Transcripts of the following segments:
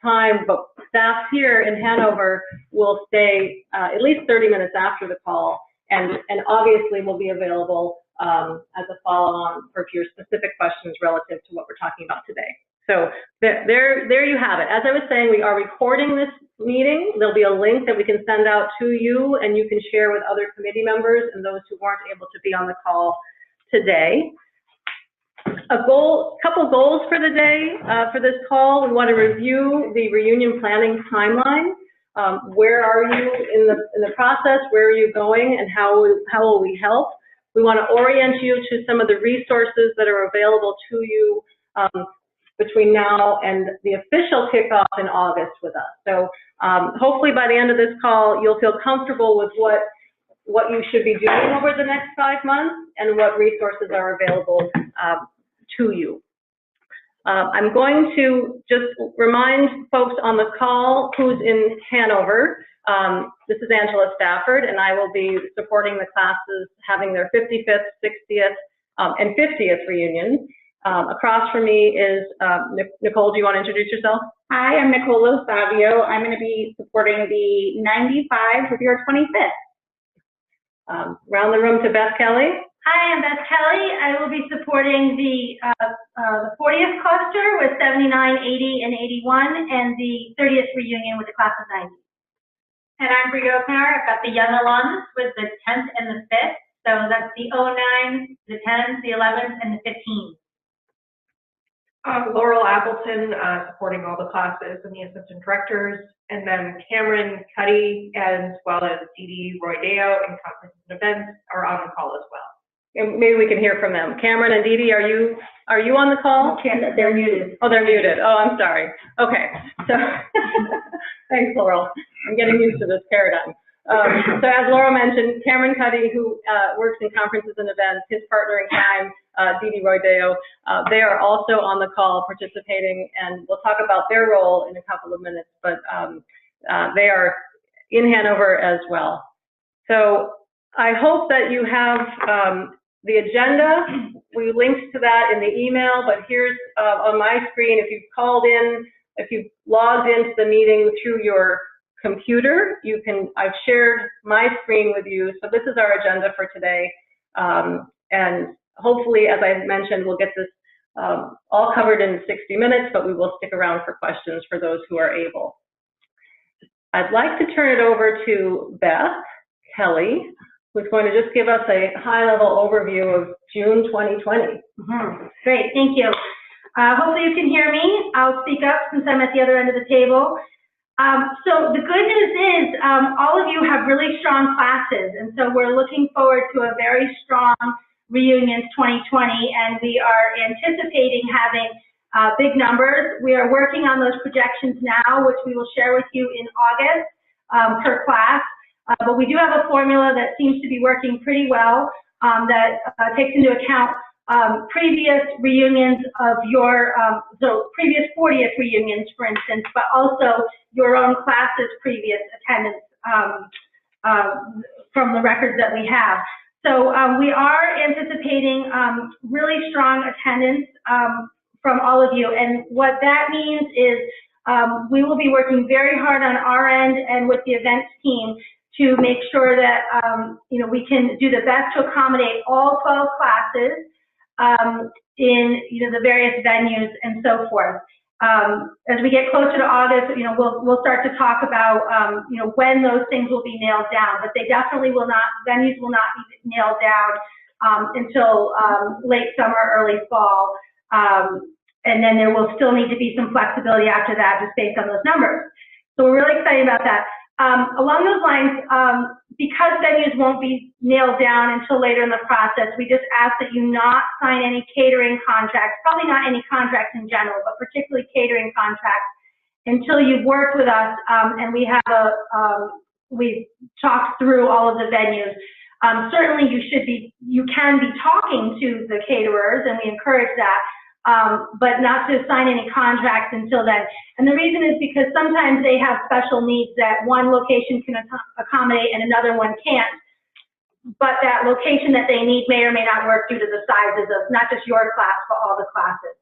time, but staff here in Hanover will stay at least 30 minutes after the call, and obviously will be available as a follow-on for your specific questions relative to what we're talking about today. So there you have it. As I was saying, we are recording this meeting. There'll be a link that we can send out to you, and you can share with other committee members and those who weren't able to be on the call today. Couple goals for the day, for this call. We want to review the reunion planning timeline. Where are you in the process? Where are you going, and how will we help? We want to orient you to some of the resources that are available to you between now and the official kickoff in August with us. So hopefully by the end of this call, you'll feel comfortable with what you should be doing over the next 5 months and what resources are available to you. I'm going to just remind folks on the call who's in Hanover. This is Angela Stafford, and I will be supporting the classes having their 55th, 60th, and 50th reunions. Across from me is Nicole. Do you want to introduce yourself? Hi, I'm Nicole Savio. I'm going to be supporting the 95 with your 25th. Round the room to Beth Kelly. Hi, I'm Beth Kelly. I will be supporting the 40th cluster with 79, 80, and 81, and the 30th reunion with the class of 90. And I'm Brie O'Connor. I've got the young alums with the 10th and the 5th. So that's the 09, the 10s, the 11s, and the 15s. Laurel Appleton, supporting all the classes and the assistant directors, and then Cameron Cuddy, as well as Dee Dee Roydeo in conferences and events, are on the call as well. And maybe we can hear from them. Cameron and Dee Dee, are you on the call? They're muted. Oh, they're muted. Oh, I'm sorry. Okay. So thanks, Laurel. I'm getting used to this paradigm. So as Laura mentioned, Cameron Cuddy, who works in conferences and events, his partner in crime, Dee Dee Roydeo, they are also on the call participating, and we'll talk about their role in a couple of minutes, but they are in Hanover as well. So I hope that you have the agenda. We linked to that in the email, but here's on my screen, if you've called in, if you've logged into the meeting through your computer, I've shared my screen with you. So this is our agenda for today. And hopefully, as I mentioned, we'll get this all covered in 60 minutes, but we will stick around for questions for those who are able. I'd like to turn it over to Beth Kelly, who's going to just give us a high-level overview of June 2020. Great, thank you. Hopefully you can hear me. I'll speak up since I'm at the other end of the table. So the good news is all of you have really strong classes, and so we're looking forward to a very strong reunions 2020, and we are anticipating having big numbers. We are working on those projections now, which we will share with you in August per class. But we do have a formula that seems to be working pretty well that takes into account previous reunions of your, so previous 40th reunions, for instance, but also your own class's previous attendance from the records that we have. So we are anticipating really strong attendance from all of you. And what that means is we will be working very hard on our end and with the events team to make sure that we can do the best to accommodate all 12 classes in the various venues and so forth. As we get closer to August, we'll start to talk about when those things will be nailed down, but they definitely will not. Venues will not be nailed down until late summer, early fall, and then there will still need to be some flexibility after that, just based on those numbers. So we're really excited about that. Along those lines, because venues won't be nailed down until later in the process, we just ask that you not sign any catering contracts, probably not any contracts in general, but particularly catering contracts, until you've worked with us and we have we've talked through all of the venues. Certainly you can be talking to the caterers, and we encourage that. But not to sign any contracts until then. And the reason is because sometimes they have special needs that one location can accommodate and another one can't. But that location that they need may or may not work due to the sizes of not just your class, but all the classes.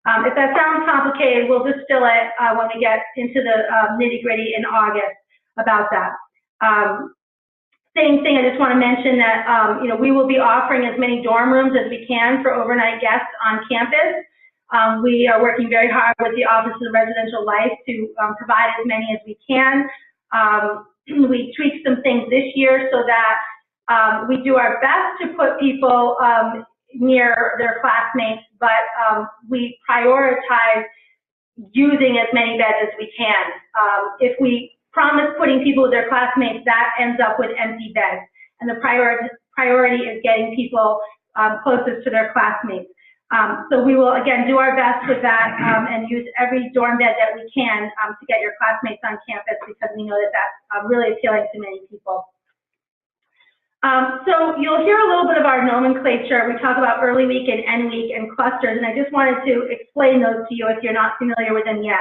If that sounds complicated, we'll distill it when we get into the nitty-gritty in August about that. Same thing, I just want to mention that we will be offering as many dorm rooms as we can for overnight guests on campus. We are working very hard with the Office of Residential Life to provide as many as we can. We tweaked some things this year so that we do our best to put people near their classmates, but we prioritize using as many beds as we can. If we promise putting people with their classmates, that ends up with empty beds, and the priority is getting people closest to their classmates. So we will, again, do our best with that and use every dorm bed that we can to get your classmates on campus, because we know that that's really appealing to many people. So you'll hear a little bit of our nomenclature. We talk about early week and end week and clusters, and I just wanted to explain those to you if you're not familiar with them yet.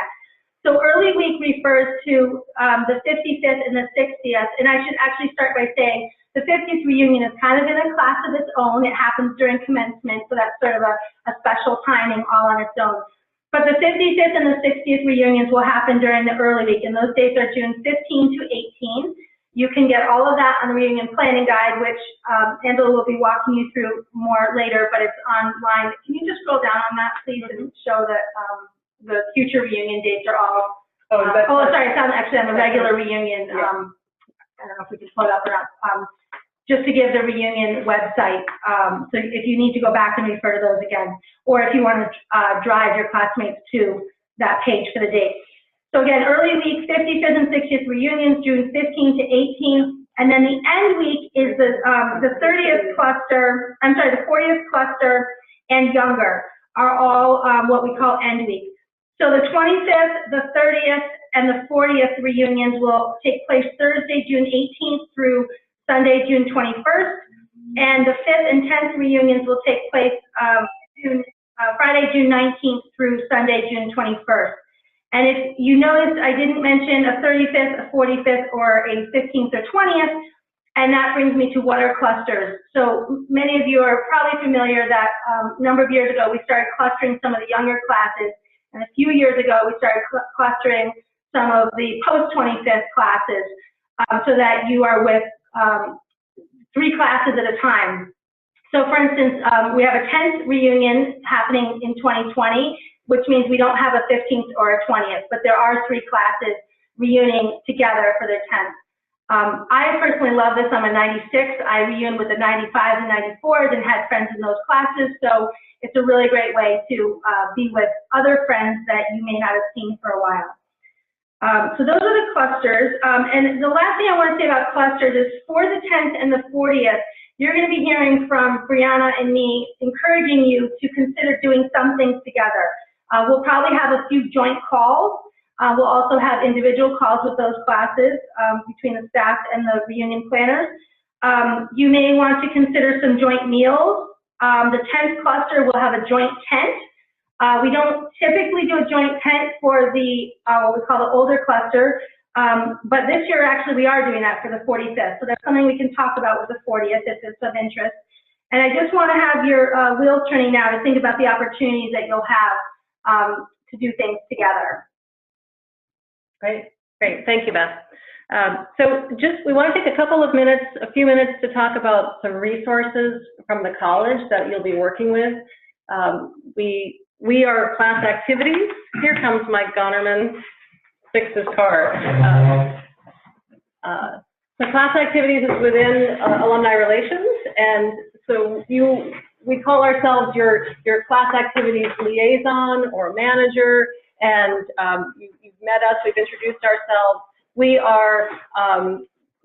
So early week refers to the 55th and the 60th, and I should actually start by saying the 50th reunion is kind of in a class of its own. It happens during commencement, so that's sort of a special timing all on its own. But the 55th and the 60th reunions will happen during the early week, and those dates are June 15 to 18. You can get all of that on the reunion planning guide, which Angela will be walking you through more later, but it's online. Can you just scroll down on that, please, and show that the future reunion dates are all, sorry, it's actually on the regular reunion. I don't know if we can pull it up or not. Just to give the reunion website, so if you need to go back and refer to those again, or if you want to drive your classmates to that page for the dates. So again, early week, 55th and 60th reunions, June 15 to 18, and then the end week is the 30th cluster, the 40th cluster and younger are all what we call end week. So the 25th, the 30th, and the 40th reunions will take place Thursday, June 18th through Sunday, June 21st, and the 5th and 10th reunions will take place Friday, June 19th through Sunday, June 21st. And if you noticed, I didn't mention a 35th, a 45th, or a 15th or 20th, and that brings me to what are clusters. So many of you are probably familiar that a number of years ago we started clustering some of the younger classes, and a few years ago we started clustering some of the post-25th classes so that you are with 3 classes at a time. So for instance, we have a 10th reunion happening in 2020, which means we don't have a 15th or a 20th, but there are 3 classes reuniting together for their 10th. I personally love this. I'm a 96. I reunion with the 95s and 94s and had friends in those classes, so it's a really great way to be with other friends that you may not have seen for a while. So those are the clusters, and the last thing I want to say about clusters is for the 10th and the 40th, you're going to be hearing from Brianna and me encouraging you to consider doing some things together. We'll probably have a few joint calls. We'll also have individual calls with those classes between the staff and the reunion planners. You may want to consider some joint meals. The 10th cluster will have a joint tent. We don't typically do a joint tent for the what we call the older cluster, but this year actually we are doing that for the 45th. So that's something we can talk about with the 40th if it's of interest. And I just want to have your wheels turning now to think about the opportunities that you'll have to do things together. Great. Thank you, Beth. So we want to take a few minutes to talk about some resources from the college that you'll be working with. We are class activities. Here comes Mike Gonnerman, fix his car. The class activities is within alumni relations, and so we call ourselves your class activities liaison or manager, and you've met us, we've introduced ourselves. We are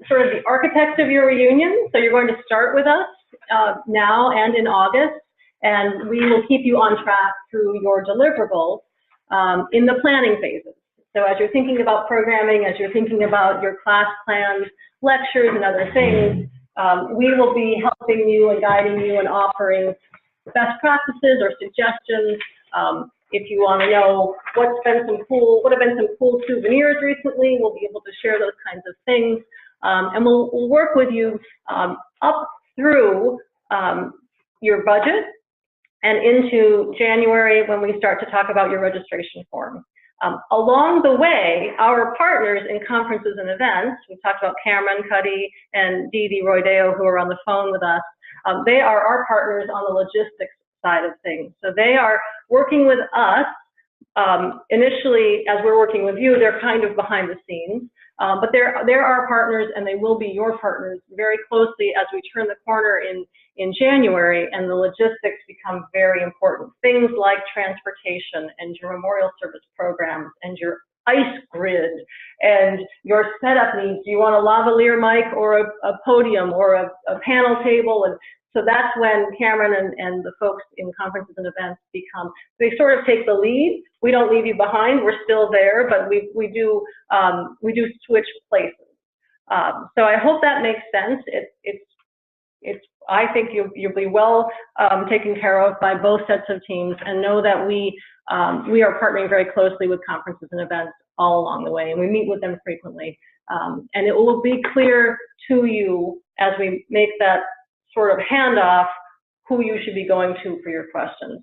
sort of the architects of your reunion, so you're going to start with us now and in August, and we will keep you on track through your deliverables in the planning phases. So as you're thinking about programming, as you're thinking about your class plans, lectures, and other things, we will be helping you and guiding you and offering best practices or suggestions. If you want to know what have been some cool souvenirs recently, we'll be able to share those kinds of things. And we'll work with you up through your budget and into January when we start to talk about your registration form. Along the way, our partners in conferences and events, we talked about Cameron Cuddy and Dee Dee Roydeo, who are on the phone with us. They are our partners on the logistics side of things. So they are working with us. Initially, as we're working with you, they're kind of behind the scenes, but they're our partners, and they will be your partners very closely as we turn the corner in January, and the logistics become very important. Things like transportation and your memorial service programs and your ice grid and your setup needs. Do you want a lavalier mic or a podium or a panel table? And so that's when Cameron and the folks in conferences and events they sort of take the lead. We don't leave you behind. We're still there, but we do switch places. So I hope that makes sense. I think you'll be well taken care of by both sets of teams, and know that we are partnering very closely with conferences and events all along the way, and we meet with them frequently. And it will be clear to you as we make that sort of handoff who you should be going to for your questions.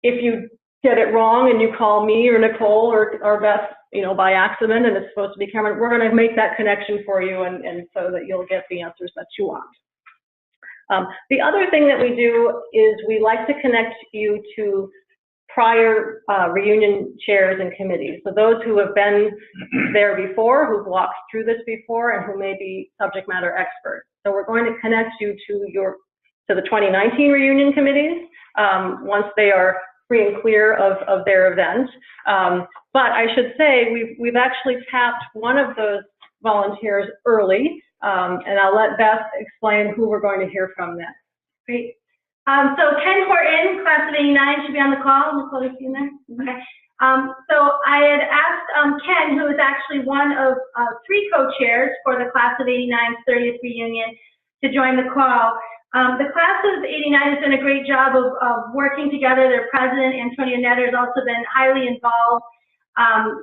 If you get it wrong and you call me or Nicole or Beth, by accident, and it's supposed to be Cameron, we're going to make that connection for you, and so that you'll get the answers that you want. The other thing that we do is we like to connect you to prior reunion chairs and committees. So those who have been there before, who've walked through this before, and who may be subject matter experts. So we're going to connect you to the 2019 reunion committees once they are free and clear of their event. But I should say we've actually tapped one of those volunteers early, and I'll let Beth explain who we're going to hear from next. Great. So Ken Horton, class of '89, should be on the call. Nicole, you in there? Okay. So I had asked Ken, who is actually one of 3 co-chairs for the class of '89's 30th reunion, to join the call. The class of '89 has done a great job of working together. Their president, Antonia Netter, has also been highly involved.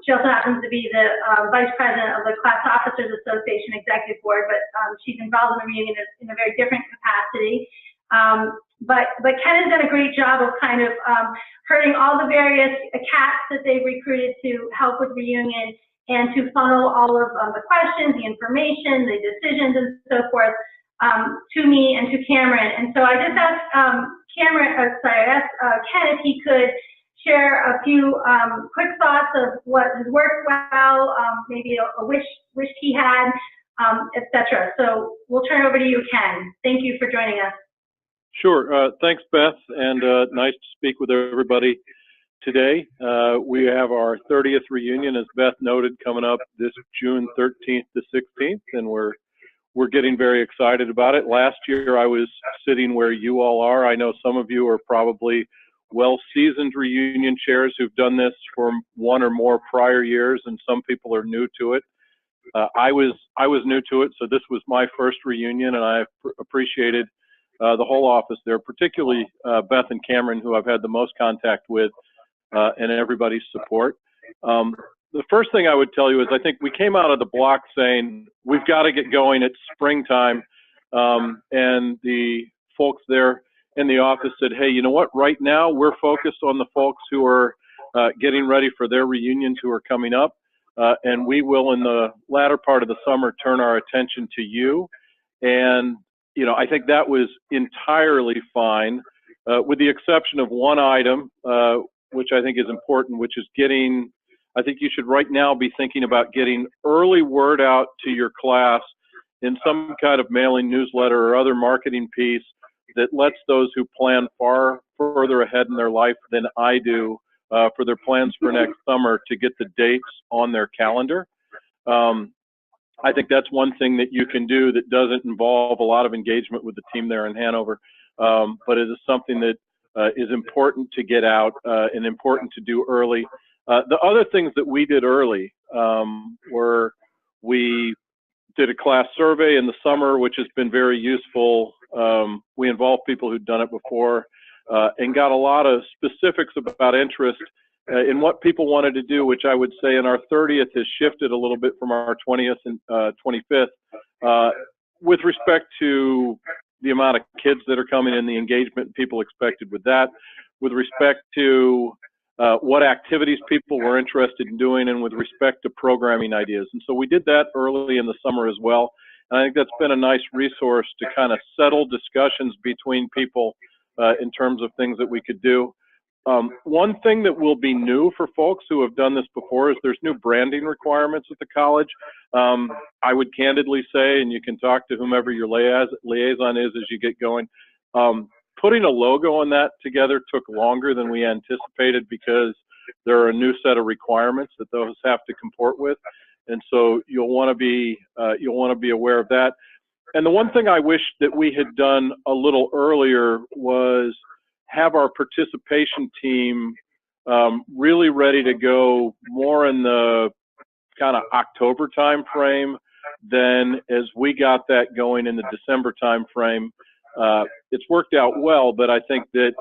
She also happens to be the vice president of the Class Officers Association Executive Board, but she's involved in the reunion in a very different capacity. But Ken has done a great job of kind of herding all the various cats that they've recruited to help with reunion, and to funnel all of the questions, the information, the decisions, and so forth to me and to Cameron. And so I just asked Ken if he could share a few quick thoughts of what has worked well, maybe a wish he had, etc. So we'll turn it over to you, Ken. Thank you for joining us. Sure. Thanks, Beth, and nice to speak with everybody today. We have our 30th reunion, as Beth noted, coming up this June 13th to 16th, and we're getting very excited about it. Last year, I was sitting where you all are. I know some of you are probably well-seasoned reunion chairs who've done this for 1 or more prior years, and some people are new to it. I was new to it, so this was my first reunion, and I appreciated the whole office there, particularly Beth and Cameron, who I've had the most contact with, and everybody's support. The first thing I would tell you is I think we came out of the block saying, we've got to get going, it's springtime, and the folks there in the office said, hey, you know what, right now we're focused on the folks who are getting ready for their reunions who are coming up, and we will, in the latter part of the summer, turn our attention to you. And I think that was entirely fine, with the exception of one item, which I think is important, which is I think you should right now be thinking about getting early word out to your class in some kind of mailing newsletter or other marketing piece that lets those who plan far further ahead in their life than I do for their plans for next summer to get the dates on their calendar. I think that's one thing that you can do that doesn't involve a lot of engagement with the team there in Hanover, but it is something that is important to get out and important to do early. The other things that we did early were we did a class survey in the summer, which has been very useful. We involved people who'd done it before and got a lot of specifics about interest in what people wanted to do, which I would say in our 30th has shifted a little bit from our 20th and 25th with respect to the amount of kids that are coming and the engagement people expected with that, with respect to what activities people were interested in doing, and with respect to programming ideas. And so we did that early in the summer as well. And I think that's been a nice resource to kind of settle discussions between people in terms of things that we could do. One thing that will be new for folks who have done this before is there's new branding requirements at the college. I would candidly say, and you can talk to whomever your liaison is as you get going, putting a logo on that together took longer than we anticipated because there are a new set of requirements that those have to comport with. And so you'll want to be aware of that. And the one thing I wish that we had done a little earlier was have our participation team really ready to go more in the kind of October time frame than as we got that going in the December time frame. It's worked out well, but I think that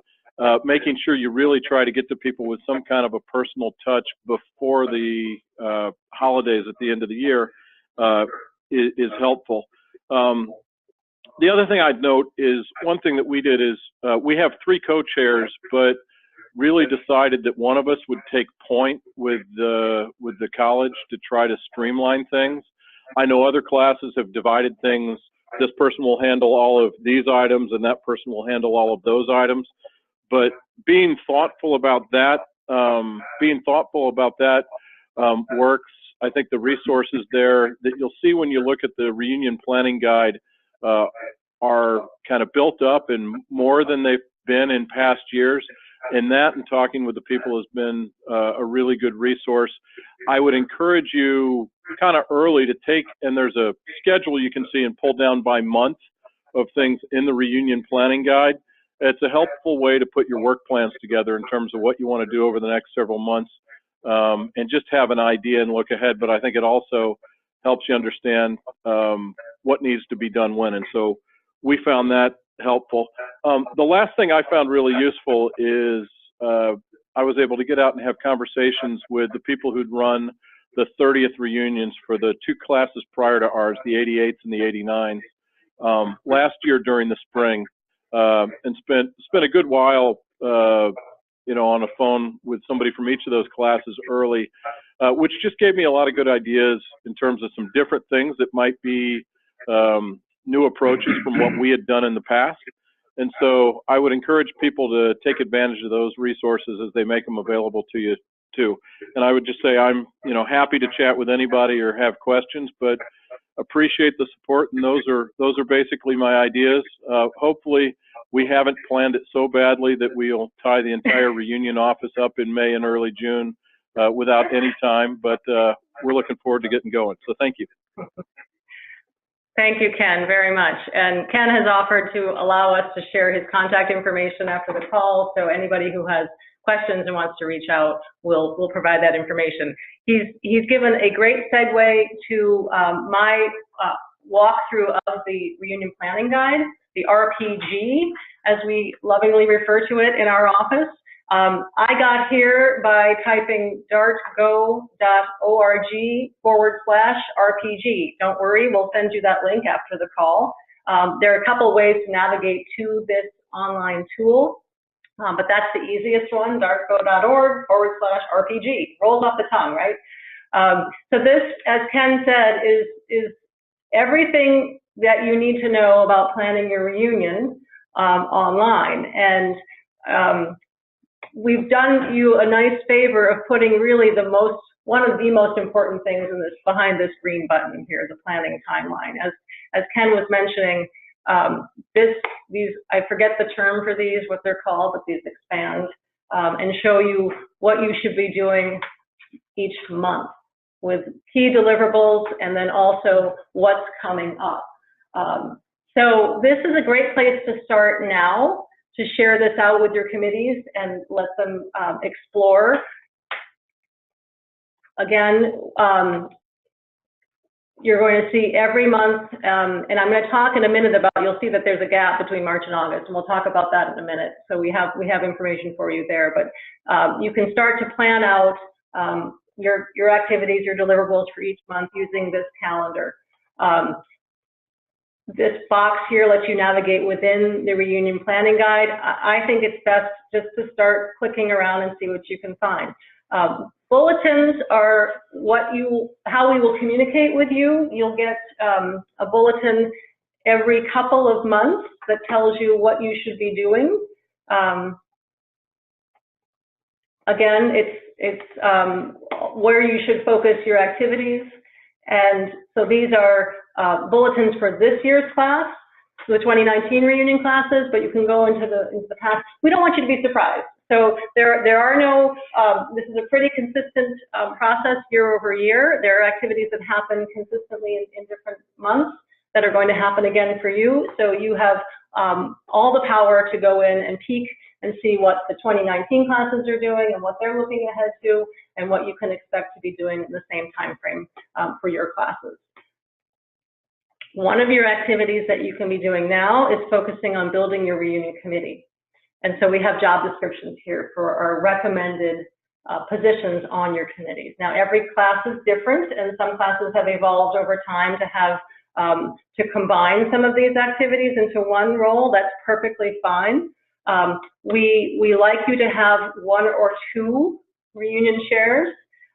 making sure you really try to get to people with some kind of a personal touch before the holidays at the end of the year is helpful. The other thing I'd note is one thing that we did is we have 3 co-chairs, but really decided that one of us would take point with the college to try to streamline things. I know other classes have divided things. This person will handle all of these items and that person will handle all of those items. But being thoughtful about that, works. I think the resources there that you'll see when you look at the reunion planning guide are kind of built up and more than they've been in past years. And that and talking with the people has been a really good resource. I would encourage you kind of early to take, and there's a schedule you can see and pull down by month of things in the reunion planning guide. It's a helpful way to put your work plans together in terms of what you want to do over the next several months, and just have an idea and look ahead. But I think it also helps you understand what needs to be done when. And so we found that helpful. The last thing I found really useful is I was able to get out and have conversations with the people who'd run the 30th reunions for the 2 classes prior to ours, the 88s and the 89s, last year during the spring, and spent a good while, on a phone with somebody from each of those classes early, which just gave me a lot of good ideas in terms of some different things that might be new approaches from what we had done in the past. And so I would encourage people to take advantage of those resources as they make them available to you too. And I would just say I'm, happy to chat with anybody or have questions, but appreciate the support. And those are basically my ideas. Hopefully we haven't planned it so badly that we'll tie the entire reunion office up in May and early June without any time, but we're looking forward to getting going. So thank you. Thank you, Ken, very much. And Ken has offered to allow us to share his contact information after the call, so anybody who has questions and wants to reach out, we'll provide that information. He's given a great segue to my walkthrough of the reunion planning guide, the RPG, as we lovingly refer to it in our office. I got here by typing dartgo.org/RPG. Don't worry, we'll send you that link after the call. There are a couple ways to navigate to this online tool, but that's the easiest one, dartgo.org/RPG. Rolls off the tongue, right? So this, as Ken said, is everything that you need to know about planning your reunion online. And we've done you a nice favor of putting really one of the most important things in this behind this green button here, the planning timeline. As Ken was mentioning, these I forget the term for these, what they're called, but these expand and show you what you should be doing each month with key deliverables and then also what's coming up. So this is a great place to start now, to share this out with your committees and let them explore. Again, you're going to see every month, and I'm going to talk in a minute about, you'll see that there's a gap between March and August, and we'll talk about that in a minute. So we have information for you there, but you can start to plan out your activities, your deliverables for each month using this calendar. this box here lets you navigate within the reunion planning guide. I think it's best just to start clicking around and see what you can find. Bulletins are how we will communicate with you. You'll get a bulletin every couple of months that tells you what you should be doing. Again, it's where you should focus your activities. And so these are bulletins for this year's class, the 2019 reunion classes, but you can go into the past. We don't want you to be surprised. So there are no, this is a pretty consistent process year over year. There are activities that happen consistently in different months that are going to happen again for you. So you have all the power to go in and peek and see what the 2019 classes are doing and what they're looking ahead to and what you can expect to be doing in the same time frame for your classes. One of your activities that you can be doing now is focusing on building your reunion committee. And so we have job descriptions here for our recommended positions on your committees. Now, every class is different, and some classes have evolved over time to have to combine some of these activities into one role. That's perfectly fine. We like you to have 1 or 2 reunion chairs,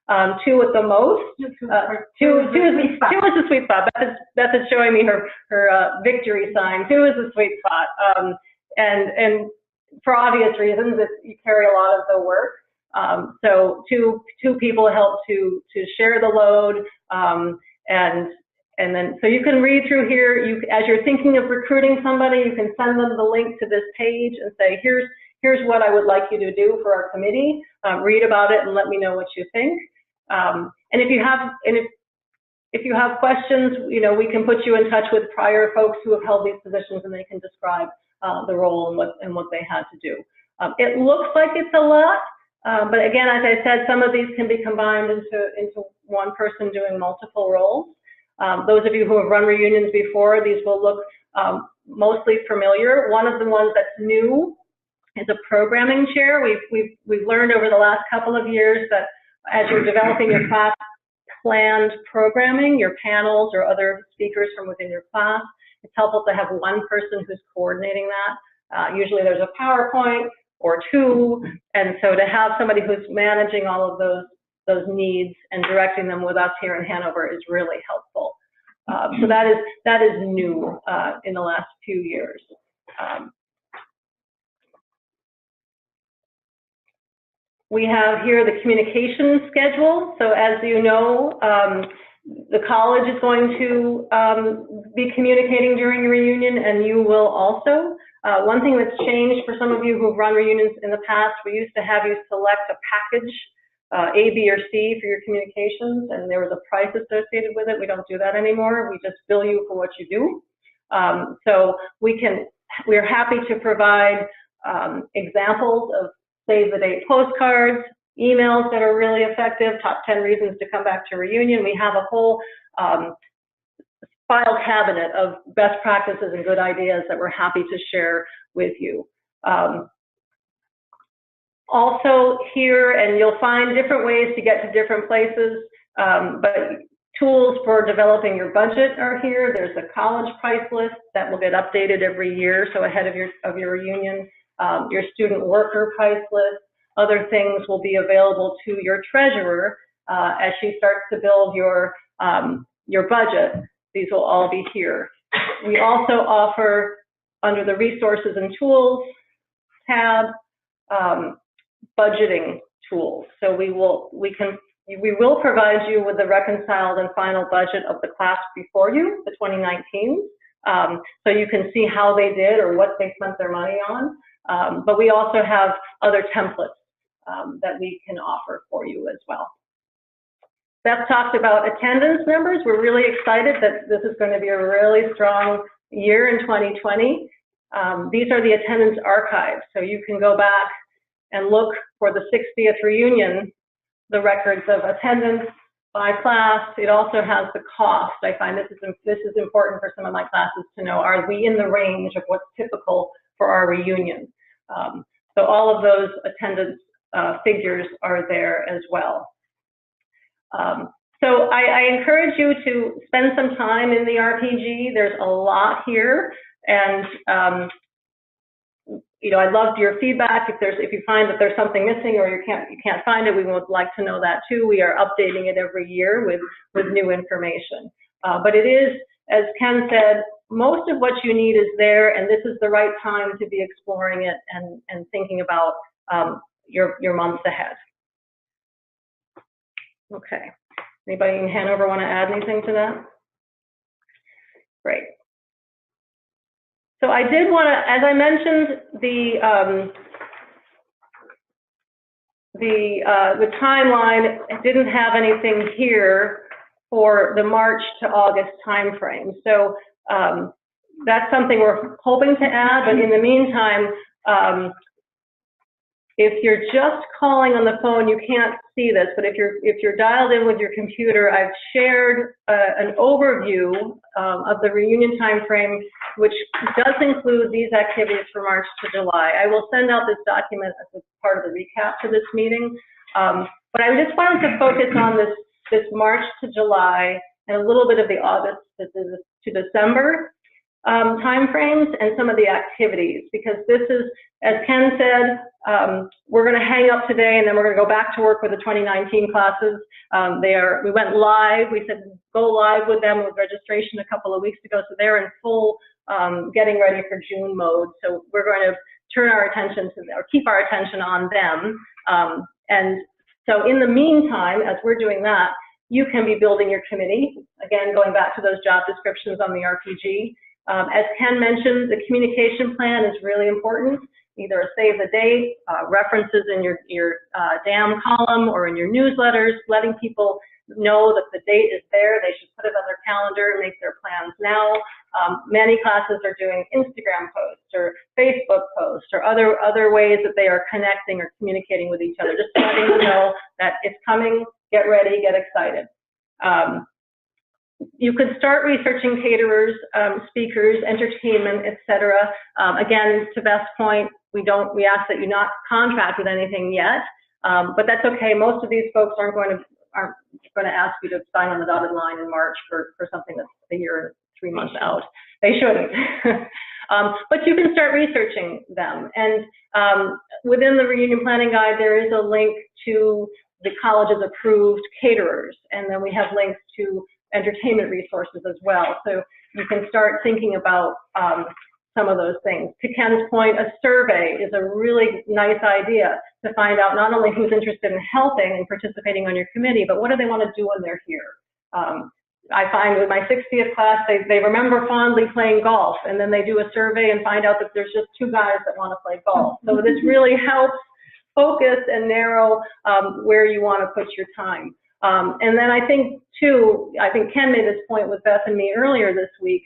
2 at the most. Two is the sweet spot. Beth is showing me her victory sign. 2 is the sweet spot, and for obvious reasons, you carry a lot of the work. So two people help to share the load, and then so you can read through here. As you're thinking of recruiting somebody, you can send them the link to this page and say, here's what I would like you to do for our committee. Read about it and let me know what you think. And if you have questions, we can put you in touch with prior folks who have held these positions, and they can describe the role and what they had to do. It looks like it's a lot, but again, as I said, some of these can be combined into one person doing multiple roles. Those of you who have run reunions before, these will look mostly familiar. One of the ones that's new is a programming chair. We've learned over the last couple of years that as you're developing your class planned programming, your panels or other speakers from within your class, it's helpful to have one person who's coordinating that. Usually there's a PowerPoint or 2, and so to have somebody who's managing all of those needs and directing them with us here in Hanover is really helpful. So that is new in the last few years. We have here the communication schedule. So as you know, the college is going to be communicating during the reunion, and you will also. One thing that's changed for some of you who've run reunions in the past, we used to have you select a package, A, B, or C for your communications, and there was a price associated with it. We don't do that anymore. We just bill you for what you do. So we're happy to provide examples of save the date postcards, emails that are really effective, top 10 reasons to come back to reunion. We have a whole file cabinet of best practices and good ideas that we're happy to share with you. Also here, and you'll find different ways to get to different places, but tools for developing your budget are here. There's a college price list that will get updated every year, so ahead of your reunion. Your student worker price list. Other things will be available to your treasurer as she starts to build your budget. These will all be here. We also offer, under the resources and tools tab, budgeting tools. So we will provide you with the reconciled and final budget of the class before you, the 2019. So you can see how they did or what they spent their money on. But we also have other templates that we can offer for you as well. Beth talked about attendance numbers. We're really excited that this is going to be a really strong year in 2020. These are the attendance archives. So you can go back and look for the 60th reunion, the records of attendance by class. It also has the cost. I find this is important for some of my classes to know, are we in the range of what's typical for our reunion? So all of those attendance figures are there as well. So I encourage you to spend some time in the RPG. There's a lot here, and you know, I'd love your feedback. If you find that there's something missing or you can't find it, we would like to know that too. We are updating it every year with new information. But it is, as Ken said, most of what you need is there, and this is the right time to be exploring it and thinking about your months ahead. Okay. Anybody in Hanover want to add anything to that? Great. So I did want to, as I mentioned, the timeline, I didn't have anything here for the March to August timeframe. So that's something we're hoping to add, but in the meantime, if you're just calling on the phone, you can't see this, but if you're dialed in with your computer, I've shared an overview of the reunion timeframe, which does include these activities for March to July. I will send out this document as part of the recap to this meeting, but I just wanted to focus on this March to July and a little bit of the August to December timeframes and some of the activities, because this is, as Ken said, we're going to hang up today and then we're going to go back to work with the 2019 classes. We went live, we said go live with them with registration a couple of weeks ago, so they're in full getting ready for June mode. So we're going to turn our attention to, or keep our attention on them. And so in the meantime, as we're doing that, you can be building your committee. Again, going back to those job descriptions on the RPG. As Ken mentioned, the communication plan is really important. Either a save the date, references in your DAM column or in your newsletters, letting people know that the date is there. They should put it on their calendar and make their plans now. Many classes are doing Instagram posts or Facebook posts or other ways that they are connecting or communicating with each other, just letting them know that it's coming, get ready, get excited. You could start researching caterers, speakers, entertainment, etc. Again, to Beth's point, we ask that you not contract with anything yet, but that's okay. Most of these folks aren't going to ask you to sign on the dotted line in March for something that's a year and 3 months out. They shouldn't. But you can start researching them. And within the reunion planning guide, there is a link to the college's approved caterers, and then we have links to entertainment resources as well. So you can start thinking about some of those things. To Ken's point, a survey is a really nice idea to find out not only who's interested in helping and participating on your committee, but what do they want to do when they're here. I find with my 60th class, they remember fondly playing golf, and then they do a survey and find out that there's just 2 guys that want to play golf. So this really helps focus and narrow where you want to put your time. And then I think Ken made this point with Beth and me earlier this week.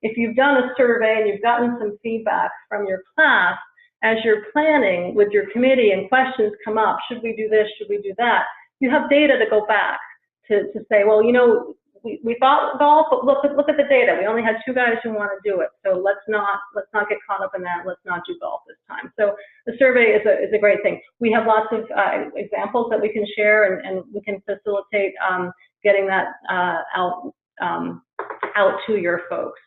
If you've done a survey and you've gotten some feedback from your class, as you're planning with your committee and questions come up, should we do this, should we do that, you have data to go back to say, well, you know, we thought golf, but look at the data. We only had 2 guys who want to do it, so let's not get caught up in that. Let's not do golf this time. So the survey is a great thing. We have lots of examples that we can share, and we can facilitate getting that out to your folks.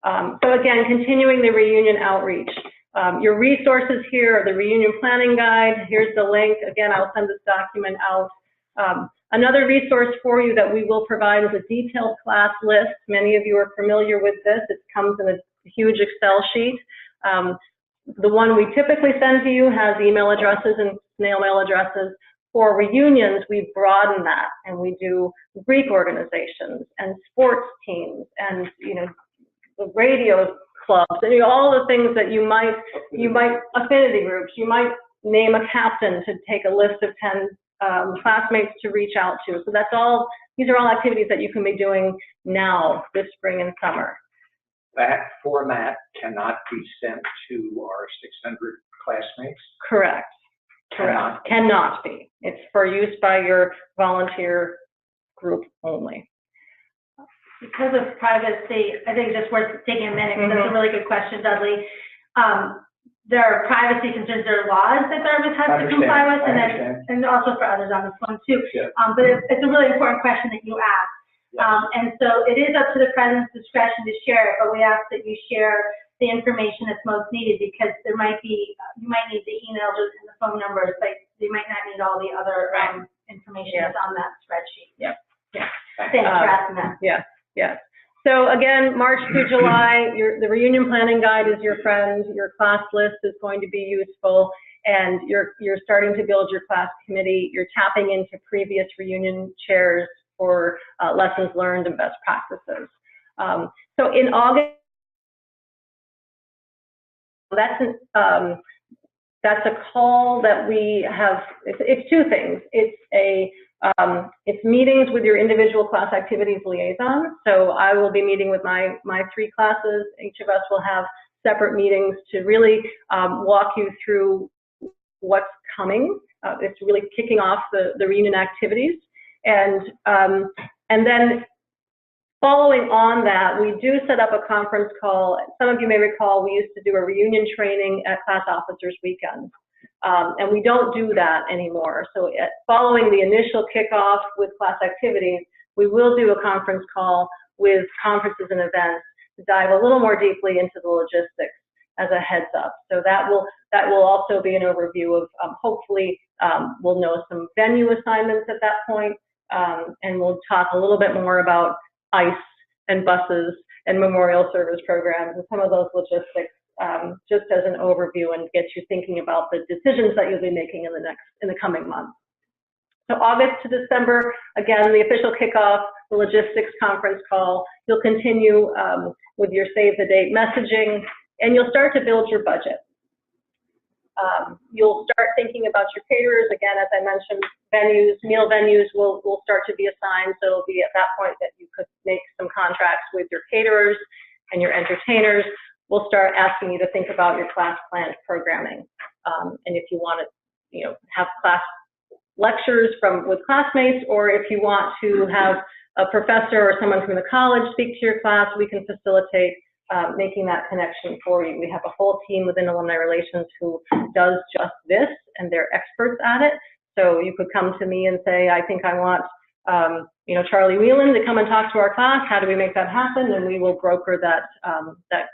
So again, continuing the reunion outreach. Your resources here are the reunion planning guide. Here's the link. Again, I'll send this document out. Another resource for you that we will provide is a detailed class list. Many of you are familiar with this. It comes in a huge Excel sheet. The one we typically send to you has email addresses and snail mail addresses. For reunions, we broaden that, and we do Greek organizations and sports teams and, you know, the radio clubs and all the things that you might affinity groups. You might name a captain to take a list of 10 classmates to reach out to. So these are all activities that you can be doing now, this spring and summer. That format cannot be sent to our 600 classmates? Correct. Cannot be. It's for use by your volunteer group only. Because of privacy, I think it's just worth taking a minute, because that's a really good question, Dudley. there are privacy concerns, there are laws that Dartmouth has to comply with, and also for others on this one too. Yeah. But it's a really important question that you asked. Yeah. And so it is up to the president's discretion to share it, but we ask that you share the information that's most needed, because there might be, you might need the emails and the phone numbers, but you might not need all the other information that's on that spreadsheet. Yep. Yeah. Thanks for asking that. Yes, yes. So again, March through July, the reunion planning guide is your friend. Your class list is going to be useful, and you're starting to build your class committee. You're tapping into previous reunion chairs for lessons learned and best practices. So in August, that's a call that we have. It's two things. It's meetings with your individual class activities liaison. So I will be meeting with my three classes. Each of us will have separate meetings to really walk you through what's coming. It's really kicking off the reunion activities, and then following on that, we do set up a conference call. Some of you may recall we used to do a reunion training at Class Officers Weekend. And we don't do that anymore. So following the initial kickoff with class activities, we will do a conference call with conferences and events to dive a little more deeply into the logistics as a heads up. So that will also be an overview of, hopefully we'll know some venue assignments at that point, and we'll talk a little bit more about ICE and buses and memorial service programs and some of those logistics, just as an overview, and get you thinking about the decisions that you'll be making in the coming months. So August to December, again, the official kickoff, the logistics conference call. You'll continue with your save the date messaging, and you'll start to build your budget. You'll start thinking about your caterers. Again, as I mentioned, meal venues will start to be assigned. So it'll be at that point that you could make some contracts with your caterers and your entertainers. We'll start asking you to think about your class planned programming. And if you want to, have class lectures with classmates, or if you want to have a professor or someone from the college speak to your class, we can facilitate making that connection for you. We have a whole team within Alumni Relations who does just this, and they're experts at it. So you could come to me and say, I think I want, Charlie Whelan to come and talk to our class. How do we make that happen? And we will broker that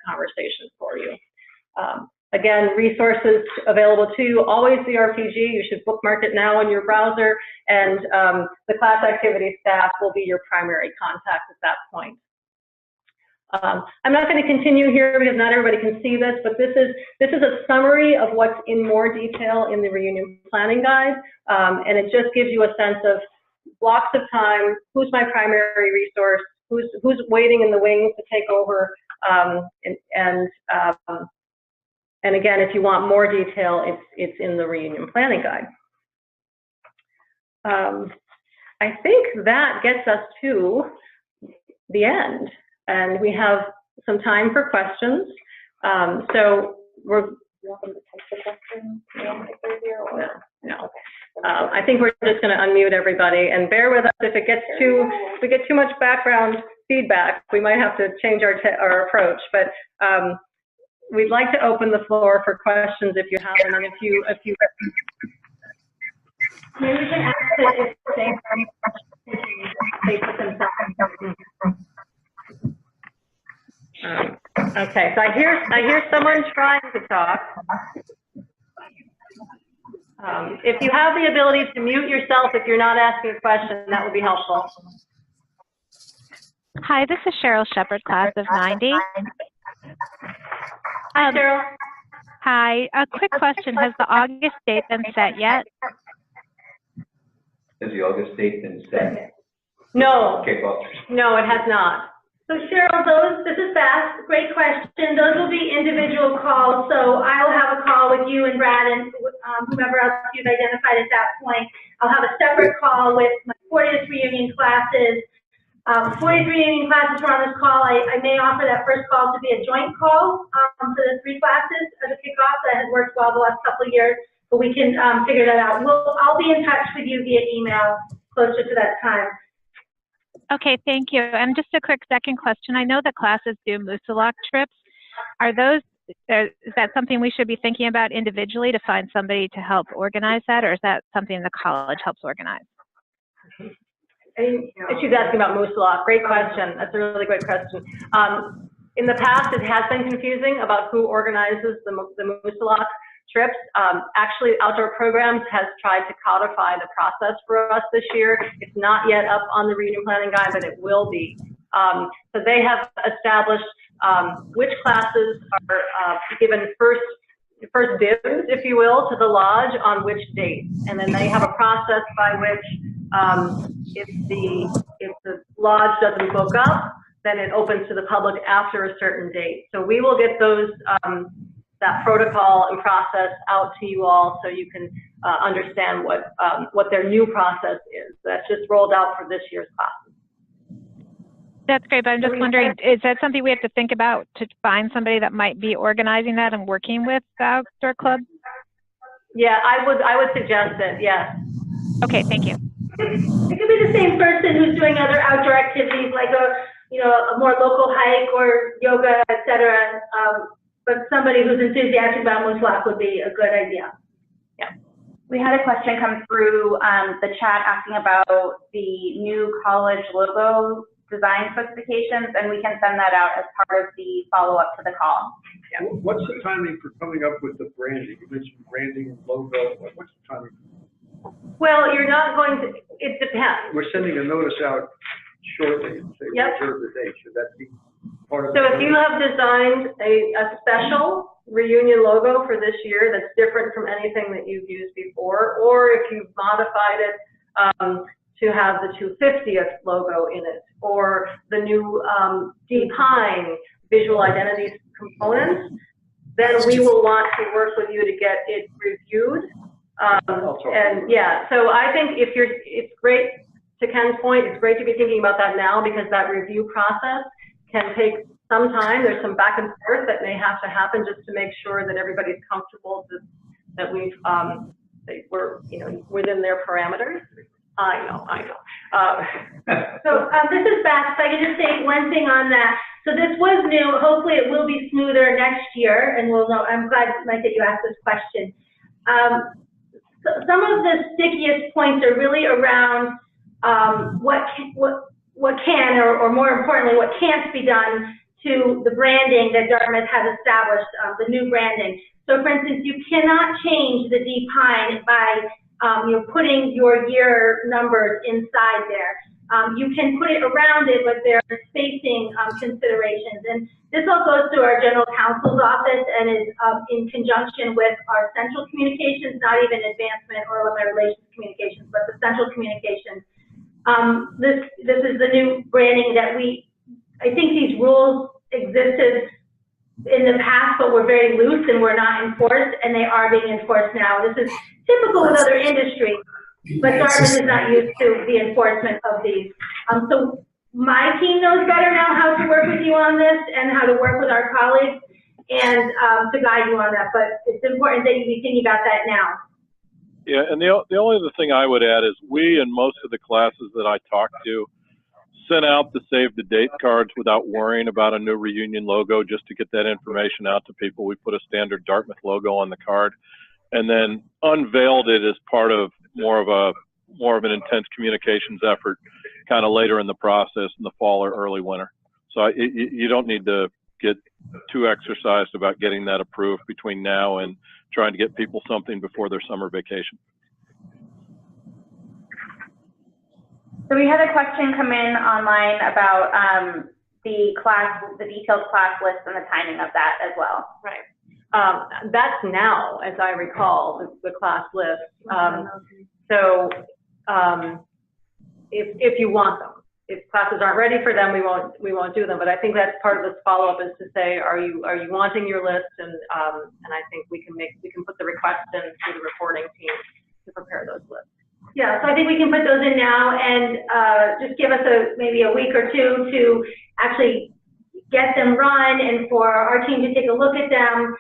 conversation for you. Again, resources available to you, always the RPG. You should bookmark it now in your browser, and the class activity staff will be your primary contact at that point. I'm not going to continue here because not everybody can see this, but this is a summary of what's in more detail in the reunion planning guide, and it just gives you a sense of blocks of time, who's my primary resource, who's waiting in the wings to take over, and again, if you want more detail, it's in the reunion planning guide. I think that gets us to the end, and we have some time for questions. So we're welcome to type the question. No. I think we're just going to unmute everybody, and bear with us if we get too much background feedback. We might have to change our approach, but we'd like to open the floor for questions if you have them, and if you maybe we can ask it if they have any questions, they put themselves. Okay, so I hear someone trying to talk. If you have the ability to mute yourself if you're not asking a question, that would be helpful. Hi, this is Cheryl Shepard, class of 90. Hi, Cheryl. Hi, a quick question. Has the August date been set yet? Has the August date been set? No. Kickoff. No, it has not. So Cheryl, this is Beth, great question. Those will be individual calls, so I'll have a call with you and Brad and whomever else you've identified at that point. I'll have a separate call with my 40th reunion classes. 40th reunion classes were on this call. I may offer that first call to be a joint call for the three classes as a kickoff. That has worked well the last couple of years, but we can figure that out. I'll be in touch with you via email closer to that time. Okay, thank you. And just a quick second question. I know the classes do Moosilauke trips. Are those is that something we should be thinking about individually to find somebody to help organize that, or is that something the college helps organize? She's asking about Moose Lock. Great question. That's a really great question. In the past, it has been confusing about who organizes the Moose Lock trips. Actually, Outdoor Programs has tried to codify the process for us this year. It's not yet up on the reunion planning guide, but it will be. So they have established which classes are given first dibs, if you will, to the lodge on which dates. And then they have a process by which if the lodge doesn't book up, then it opens to the public after a certain date. So we will get those that protocol and process out to you all so you can understand what their new process is. That's just rolled out for this year's classes. That's great, but I'm just wondering, is that something we have to think about to find somebody that might be organizing that and working with the Outdoor Club? Yeah, I would suggest it, yes. Okay, thank you. It could be the same person who's doing other outdoor activities like a more local hike or yoga, etc. But somebody who's enthusiastic about Moose Lock would be a good idea. Yeah. We had a question come through the chat asking about the new college logo design specifications, and we can send that out as part of the follow-up to the call. Yeah. What's the timing for coming up with the branding? You mentioned branding and logo. What's the timing? Well, you're not going to, it depends. We're sending a notice out shortly and say reserve the date. Should that be part of So if you have designed a special reunion logo for this year that's different from anything that you've used before, or if you've modified it to have the 250th logo in it, or the new D Pine visual identity components, then we will want to work with you to get it reviewed. And yeah, so I think it's great, to Ken's point, it's great to be thinking about that now, because that review process can take some time. There's some back and forth that may have to happen just to make sure that everybody's comfortable that we've that we're within their parameters. I know. So this is Beth. If I could just say one thing on that. So this was new. Hopefully it will be smoother next year, and we'll know. I'm glad, Mike, that you asked this question. Some of the stickiest points are really around what can, or more importantly, what can't be done to the branding that Dartmouth has established, the new branding. So, for instance, you cannot change the D Pine by putting your year numbers inside there. You can put it around it, but there are spacing considerations. And this all goes to our general counsel's office and is in conjunction with our central communications, not even advancement or alumni relations communications, but the central communications. This is the new branding that I think these rules existed in the past, but were very loose and were not enforced, and they are being enforced now. This is typical with other industries, but Dartmouth is not used to the enforcement of these. So my team knows better now how to work with you on this and how to work with our colleagues and to guide you on that, but it's important that you be thinking about that now. Yeah, and the only other thing I would add is we and most of the classes that I talked to sent out the save the date cards without worrying about a new reunion logo, just to get that information out to people. We put a standard Dartmouth logo on the card and then unveiled it as part of more of an intense communications effort kind of later in the process in the fall or early winter. So you don't need to get too exercised about getting that approved between now and trying to get people something before their summer vacation. So we had a question come in online about the detailed class list and the timing of that as well. Right. That's now, as I recall, the class list. So if you want them, if classes aren't ready for them, we won't do them. But I think that's part of this follow-up, is to say, are you wanting your list? And I think we can put the request in to the reporting team to prepare those lists. Yeah, so I think we can put those in now and just give us maybe a week or two to actually get them run and for our team to take a look at them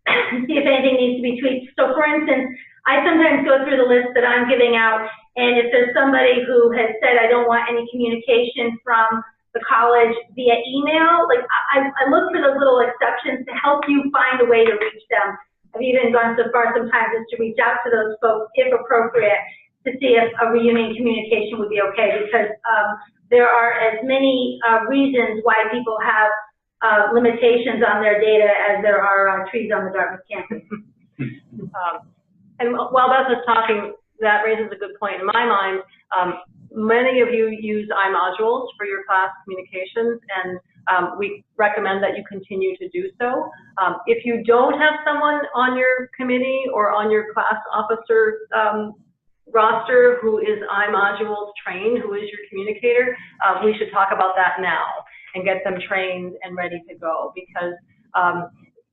and see if anything needs to be tweaked. So for instance, I sometimes go through the list that I'm giving out, and if there's somebody who has said, I don't want any communication from the college via email. Like I look for those little exceptions to help you find a way to reach them. I've even gone so far sometimes as to reach out to those folks, if appropriate, to see if a reunion communication would be okay, because there are as many reasons why people have limitations on their data as there are trees on the Dartmouth campus. And while Beth was talking, that raises a good point in my mind. Many of you use iModules for your class communications, and we recommend that you continue to do so. If you don't have someone on your committee or on your class officer roster who is iModules trained, who is your communicator, we should talk about that now and get them trained and ready to go, because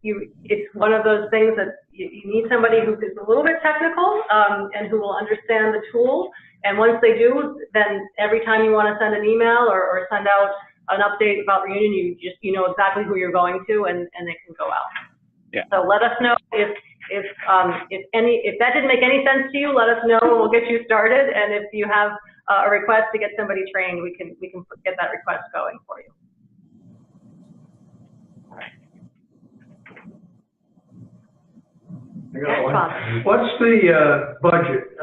it's one of those things that you need somebody who is a little bit technical and who will understand the tool. And once they do, then every time you want to send an email or send out an update about reunion, you know exactly who you're going to, and they can go out. Yeah. So let us know if that didn't make any sense to you. Let us know, and we'll get you started. And if you have a request to get somebody trained, we can get that request going for you. What's the budget?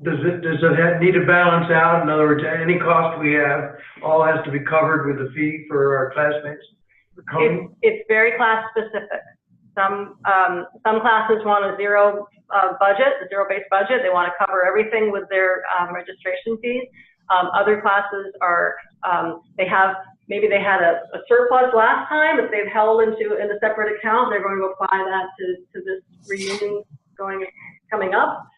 Does it need to balance out? In other words, any cost we have all has to be covered with the fee for our classmates? It's very class specific. Some classes want a zero zero-based budget. They want to cover everything with their registration fees. Other classes are maybe they had a surplus last time, but they've held in a separate account. They're going to apply that to this reunion coming up.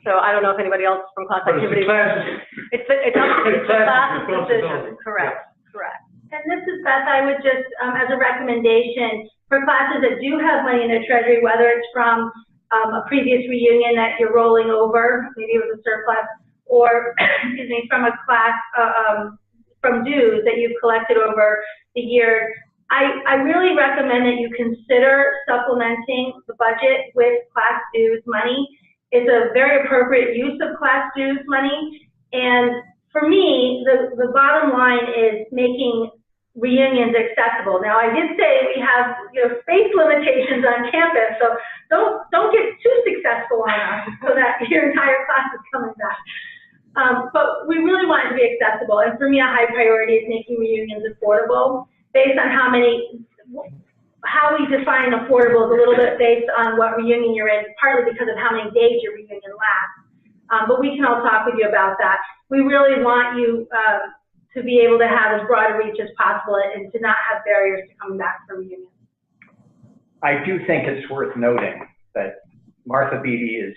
So I don't know if anybody else from class activity. It's the class's decision. Correct. And this is Beth. I would just, as a recommendation, for classes that do have money in their treasury, whether it's from a previous reunion that you're rolling over, maybe it was a surplus, or excuse me, from a class, from dues that you've collected over the years, I really recommend that you consider supplementing the budget with class dues money. It's a very appropriate use of class dues money. And for me, the bottom line is making reunions accessible. Now, I did say we have space limitations on campus, so don't get too successful on us so that your entire class is coming back. But we really want it to be accessible, and for me, a high priority is making reunions affordable. Based on how we define affordable is a little bit based on what reunion you're in, partly because of how many days your reunion lasts. But we can all talk with you about that. We really want you to be able to have as broad a reach as possible and to not have barriers to coming back for reunions. I do think it's worth noting that Martha Beatty has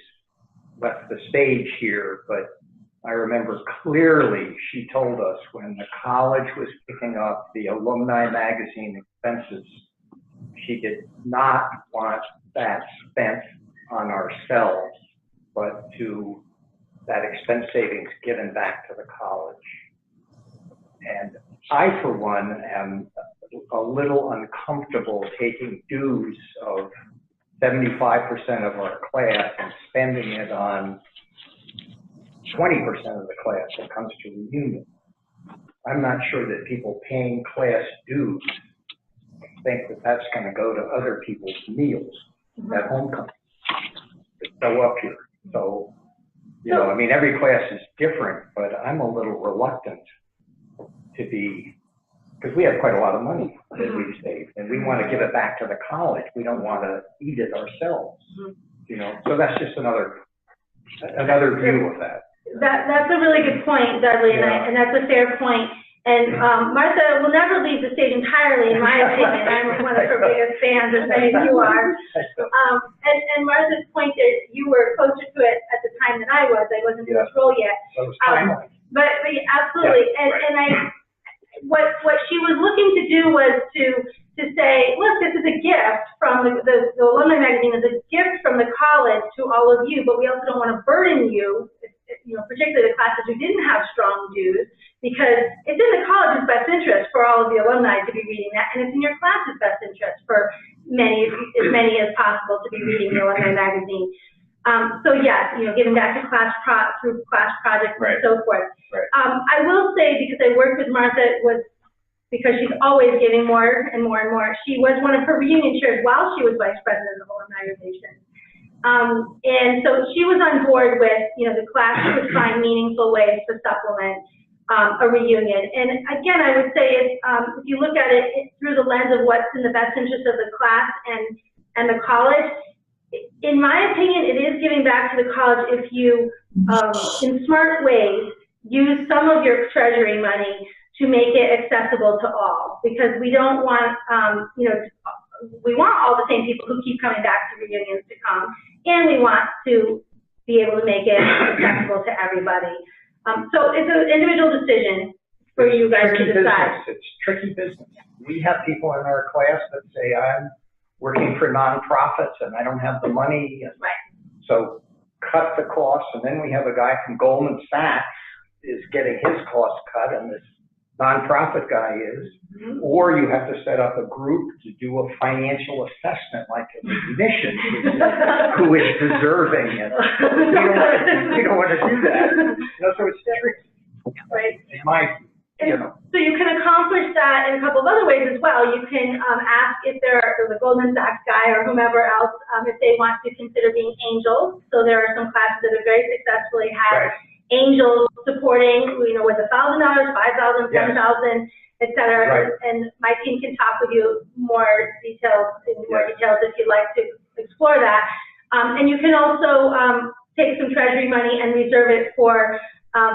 left the stage here, but I remember clearly she told us when the college was picking up the alumni magazine expenses, she did not want that spent on ourselves, but to that expense savings given back to the college. And I, for one, am a little uncomfortable taking dues of 75% of our class and spending it on 20% of the class that comes to reunion. I'm not sure that people paying class dues think that that's going to go to other people's meals at homecoming that show up here. So, I mean, every class is different, but I'm a little reluctant to be, because we have quite a lot of money that we've saved, and we want to give it back to the college. We don't want to eat it ourselves, So that's just another view of that. That's a really good point, Dudley, and that's a fair point. And Martha will never leave the stage entirely, in my opinion. I'm one of her biggest fans, as many of you are. And Martha's point is you were closer to it at the time than I was. I wasn't in this role yet. But absolutely. And what she was looking to do was to say, look, this is a gift from the alumni magazine, is a gift from the college to all of you, but we also don't want to burden you, particularly the classes who didn't have strong dues, because it's in the college's best interest for all of the alumni to be reading that, and it's in your class's best interest for as many as possible to be reading the alumni magazine. So yes, giving back to through class projects and so forth. Right. I will say, because I worked with Martha, because she's always giving more and more and more. She was one of her reunion chairs while she was vice president of the whole organization. And so she was on board with, the class would find meaningful ways to supplement a reunion. And again, I would say if you look at it through the lens of what's in the best interest of the class and the college, in my opinion, it is giving back to the college if you, in smart ways, use some of your treasury money to make it accessible to all, because we don't want, we want all the same people who keep coming back to reunions to come, and we want to be able to make it accessible to everybody. So it's an individual decision for you guys to decide. It's tricky business. We have people in our class that say, I'm working for nonprofits and I don't have the money. And right. So cut the costs, and then we have a guy from Goldman Sachs is getting his costs cut, and this nonprofit guy is, or you have to set up a group to do a financial assessment, like a mission, who is deserving it. We don't want to do that. So it's tricky, right? In my, So you can accomplish that in a couple of other ways as well. You can ask if there's a Goldman Sachs guy or whomever else, if they want to consider being angels. So there are some classes that have very successfully had angels supporting, with $1,000, $5,000, $10,000, et cetera. Right. And my team can talk with you more details if you'd like to explore that. And you can also take some treasury money and reserve it for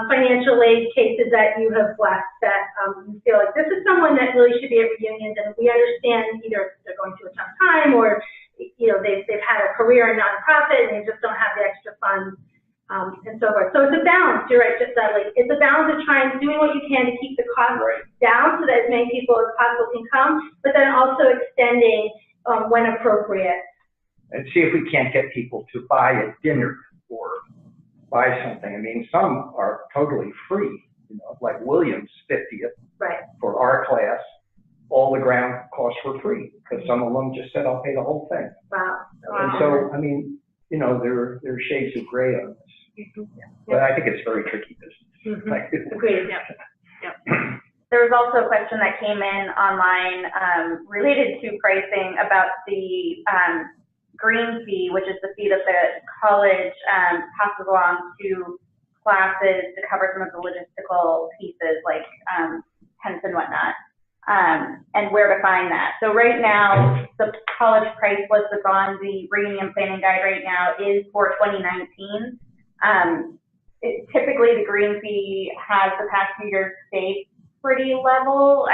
financial aid cases that you have blessed, that you feel like this is someone that really should be at reunions, and we understand either they're going through a tough time, or they've had a career in nonprofit and they just don't have the extra funds. And so forth. So it's a balance, you're right, just that, it's a balance of doing what you can to keep the cost down so that as many people as possible can come, but then also extending when appropriate. And see if we can't get people to buy a dinner or buy something. I mean, some are totally free, like Williams' 50th for our class. All the ground costs were free, because some of them just said, I'll pay the whole thing. Wow. And so, I mean, there are shades of gray on this. But I think it's very tricky business. Agreed. There was also a question that came in online related to pricing about the green fee, which is the fee that the college passes along to classes to cover some of the logistical pieces like tents and whatnot, and where to find that. So right now, the college price list that's on the reunion planning guide right now is for 2019. Typically, the green fee has the past few years stayed pretty level.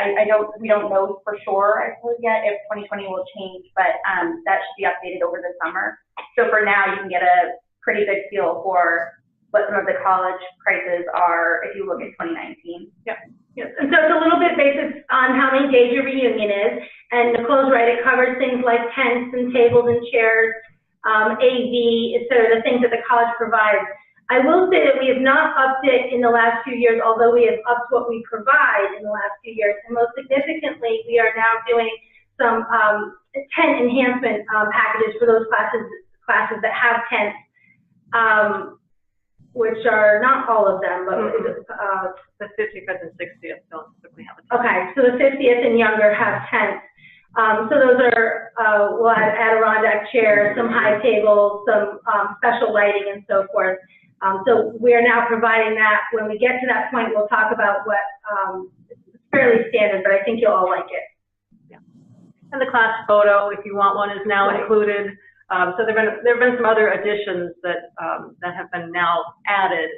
We don't know for sure, I suppose, yet if 2020 will change, but that should be updated over the summer. So for now, you can get a pretty good feel for what some of the college prices are if you look at 2019. Yes. And so it's a little bit based on how many days your reunion is. And Nicole's right, it covers things like tents and tables and chairs, AV, et cetera, the things that the college provides. I will say that we have not upped it in the last few years, although we have upped what we provide in the last few years. And most significantly, we are now doing some tent enhancement packages for those classes that have tents, which are not all of them, but the 55th and 60th don't typically have a tent. Okay, so the 50th and younger have tents. So those are, we'll add Adirondack chairs, some high tables, some special lighting and so forth. So we are now providing that. When we get to that point, we'll talk about what, it's fairly standard, but I think you'll all like it. Yeah. And the class photo, if you want one, is now included. So there have been some other additions that have been now added,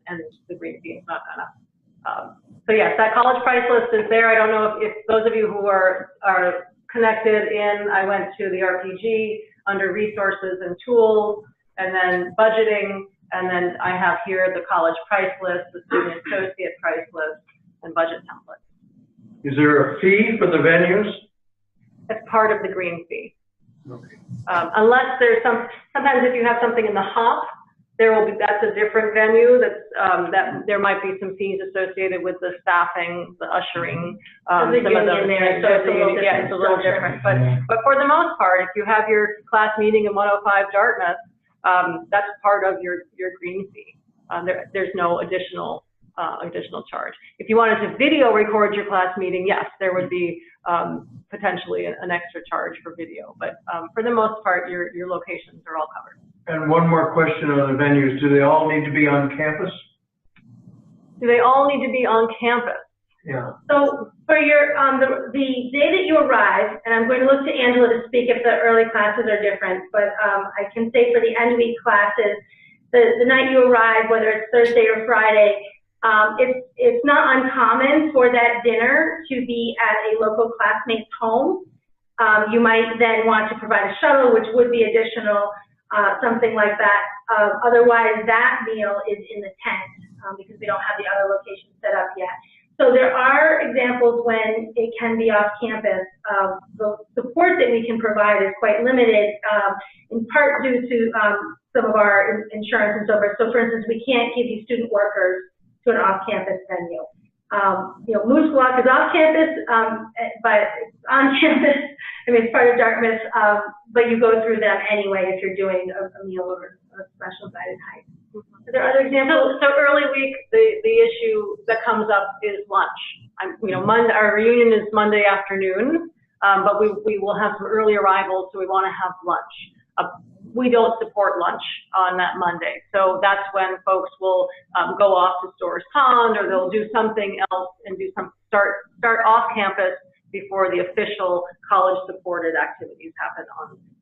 and the green fee is not gonna. So yes, that college price list is there. I don't know if those of you who are connected in, I went to the RPG under resources and tools, and then budgeting, and then I have here the college price list, the student associate price list, and budget template. Is there a fee for the venues? It's part of the green fee. Okay. Unless there's sometimes if you have something in the hop, that's a different venue that there might be some fees associated with the staffing, the ushering, some of the there, so it's a little different. But for the most part, if you have your class meeting in 105 Dartmouth, that's part of your green fee. There's no additional charge. If you wanted to video record your class meeting, yes, there would be potentially an extra charge for video, but for the most part, your locations are all covered. And one more question on the venues. Do they all need to be on campus? Do they all need to be on campus? Yeah. So for your, the day that you arrive, and I'm going to look to Angela to speak if the early classes are different, but I can say for the end week classes, the night you arrive, whether it's Thursday or Friday, it's not uncommon for that dinner to be at a local classmate's home. You might then want to provide a shuttle, which would be additional, something like that. Otherwise, that meal is in the tent because we don't have the other locations set up yet. So there are examples when it can be off campus. The support that we can provide is quite limited, in part due to some of our insurance and so forth. So for instance, we can't give you student workers to an off-campus venue. You know, Moose Block is off campus, but it's on campus. I mean, it's part of Dartmouth, but you go through them anyway if you're doing a meal or a special guided hike. Are there other examples? So early week, the issue that comes up is lunch. You know, our reunion is Monday afternoon, but we will have some early arrivals, so we want to have lunch. We don't support lunch on that Monday, so that's when folks will go off to Storrs Pond, or they'll do something else and start off campus before the official college-supported activities happen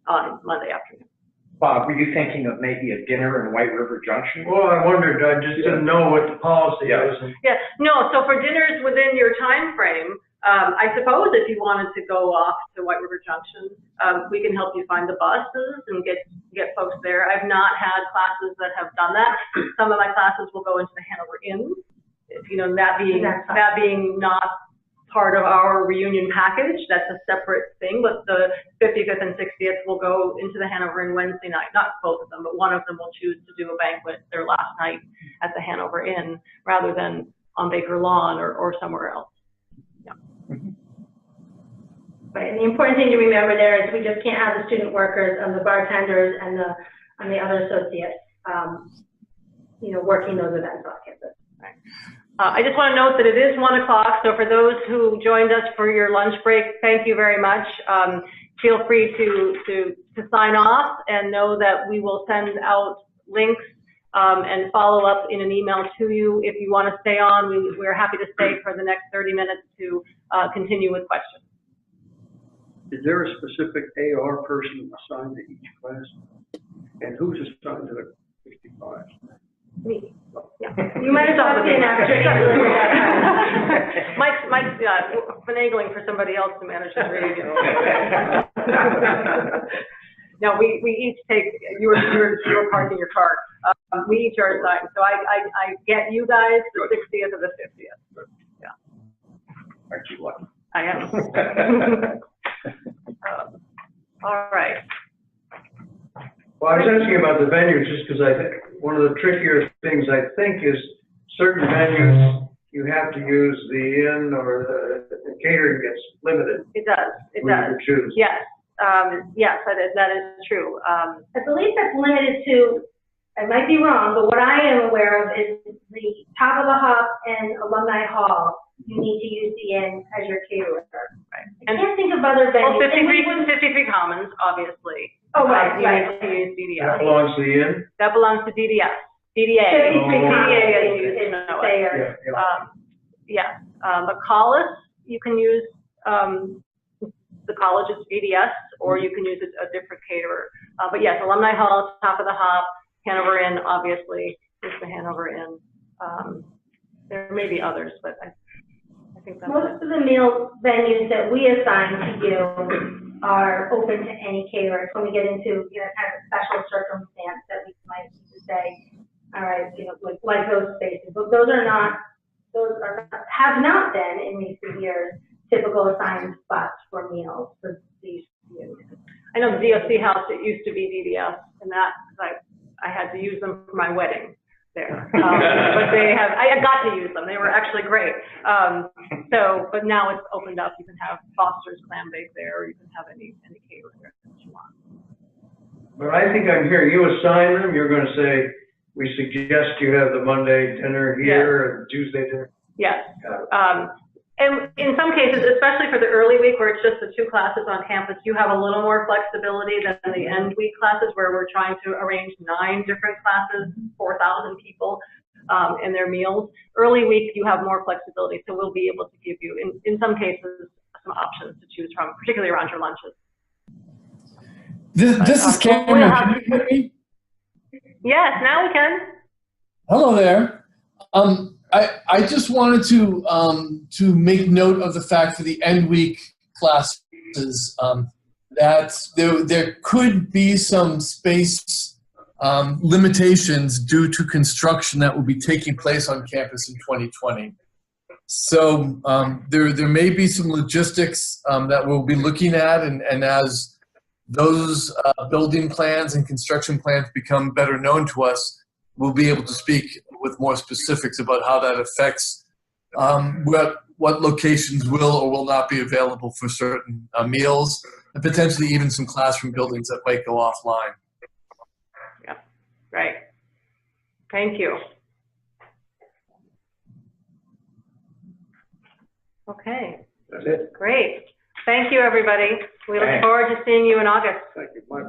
on Monday afternoon. Bob, were you thinking of maybe a dinner in White River Junction? Well, I wondered, I just didn't know what the policy is. Yeah, no, so for dinners within your time frame, I suppose if you wanted to go off to White River Junction, we can help you find the buses and get folks there. I've not had classes that have done that. Some of my classes will go into the Hanover Inn, you know, that being not part of our reunion package. That's a separate thing, but the 55th and 60th will go into the Hanover Inn Wednesday night. Not both of them, but one of them will choose to do a banquet their last night at the Hanover Inn rather than on Baker Lawn or somewhere else. Yeah. Right, and the important thing to remember there is we just can't have the student workers and the bartenders and the other associates, you know, working those events off campus. Right. I just want to note that it is 1 o'clock, so for those who joined us for your lunch break, thank you very much. Feel free to sign off and know that we will send out links and follow up in an email to you. If you want to stay on, we're happy to stay for the next 30 minutes to continue with questions. Is there a specific AR person assigned to each class? And who's assigned to the 65? Me. Yeah. You might as well be an actor. Mike's finagling for somebody else to manage the radio. No, we each take, you were parking your car. We each are assigned. So I get you guys the 60th or the 50th. Yeah. Aren't you lucky? I am. All right. Well, I was asking about the venues just because I think one of the trickier things I think is certain venues you have to use the inn or the catering gets limited. It does. It does. Choose. Yes. Yes, that is true. I believe that's limited to, I might be wrong, but what I am aware of is the Top of the Hop and Alumni Hall. You need to use the inn as your caterer. Right. I can't think of other venues. Well, 53 Commons, obviously. Oh, right, You right. need to use DDS. That belongs to the inn? That belongs to DDS. DDA. 53 Commons is there. Yeah. But Collis, you can use the college's DDS, or you can use a different caterer. But yes, Alumni Hall, Top of the Hop, Hanover Inn, obviously, is the Hanover Inn. There may be others, but I think that's Most of the meal venues that we assign to you are open to any caterer. When we get into, you know, kind of a special circumstance that we might need to say, all right, you know, like those spaces. But those have not been in recent years typical assigned spots for meals for these units. I know the DOC house, it used to be DDS, and that, I had to use them for my wedding there. But I got to use them. They were actually great. But now it's opened up. You can have Foster's clam bake there, or you can have any caterer there that you want. But I think I'm hearing you assign them, you're gonna say, we suggest you have the Monday dinner here and Tuesday dinner. Yes. And in some cases, especially for the early week where it's just the 2 classes on campus, you have a little more flexibility than the end week classes where we're trying to arrange 9 different classes, 4,000 people, and their meals. Early week, you have more flexibility, so we'll be able to give you, in some cases, some options to choose from, particularly around your lunches. This is Cameron. Can you hear me? Yes, now we can. Hello there. I just wanted to make note of the fact for the end week classes that there could be some space limitations due to construction that will be taking place on campus in 2020. So there may be some logistics that we'll be looking at, and as those building plans and construction plans become better known to us, we'll be able to speak with more specifics about how that affects what locations will or will not be available for certain meals, and potentially even some classroom buildings that might go offline. Yeah, right. Thank you. Okay. That's it. Great. Thank you, everybody. We look Thanks. forward to seeing you in August. Thank you. My